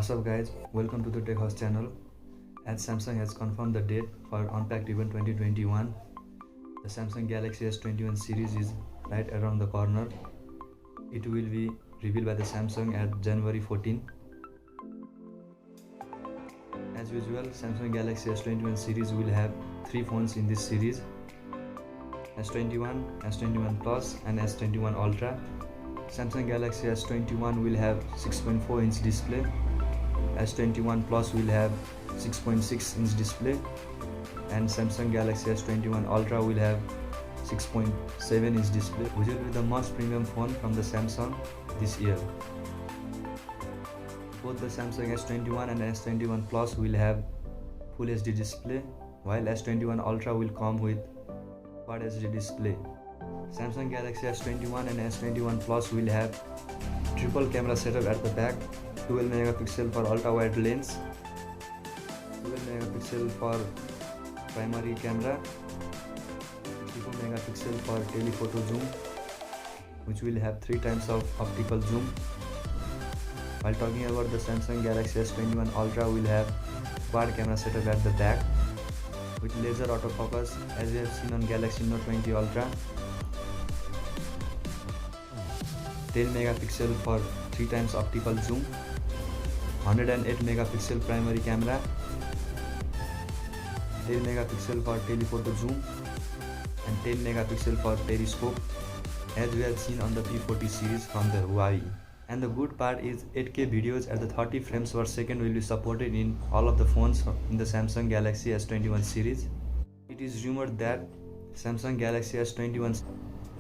What's up guys, welcome to the Tech House channel. As Samsung has confirmed the date for Unpacked Event 2021, the Samsung Galaxy S21 series is right around the corner. It will be revealed by the Samsung at January 14. As usual, Samsung Galaxy S21 series will have 3 phones in this series: S21, S21 Plus and S21 Ultra. Samsung Galaxy S21 will have 6.4 inch display, S21 Plus will have 6.6 inch display, and Samsung Galaxy S21 Ultra will have 6.7 inch display, which will be the most premium phone from the Samsung this year. Both the Samsung S21 and S21 Plus will have Full HD display, while S21 Ultra will come with Quad HD display. Samsung Galaxy S21 and S21 Plus will have triple camera setup at the back: 12 megapixel for ultra wide lens, 12 megapixel for primary camera, 64 megapixel for telephoto zoom, which will have 3 times of optical zoom. While talking about the Samsung Galaxy S21 Ultra, will have quad camera setup at the back with laser autofocus as we have seen on Galaxy Note 20 Ultra, 10 megapixel for 3 times optical zoom, 108 megapixel primary camera, 10 megapixel for telephoto zoom, and 10 megapixel for periscope, as we have seen on the P40 series from the Huawei. And the good part is 8K videos at the 30 frames per second will be supported in all of the phones in the Samsung Galaxy S21 series. It is rumored that Samsung Galaxy S21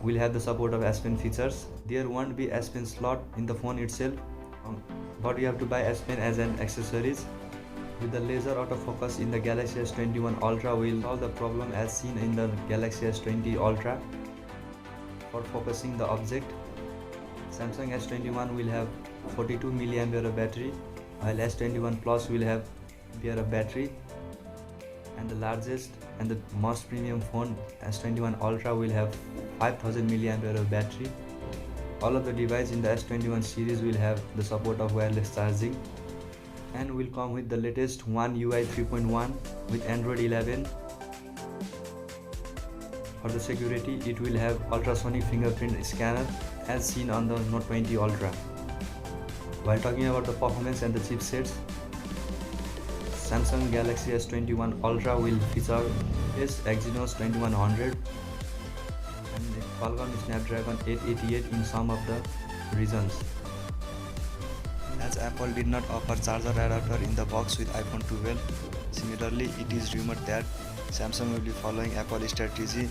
will have the support of S Pen features. There won't be S Pen slot in the phone itself, but you have to buy S Pen as an accessories. With the laser autofocus in the Galaxy S21 Ultra will solve the problem as seen in the Galaxy S20 Ultra for focusing the object. Samsung S21 will have 42 mAh battery, while S21 Plus will have a battery, and the largest and the most premium phone S21 Ultra will have 5000 mAh battery. All of the devices in the S21 series will have the support of wireless charging and will come with the latest One UI 3.1 with Android 11. For the security, it will have ultrasonic fingerprint scanner as seen on the Note 20 Ultra. While talking about the performance and the chipsets, Samsung Galaxy S21 Ultra will feature Exynos 2100 and Qualcomm Snapdragon 888 in some of the regions. As Apple did not offer charger adapter in the box with iPhone 12, similarly it is rumored that Samsung will be following Apple's strategy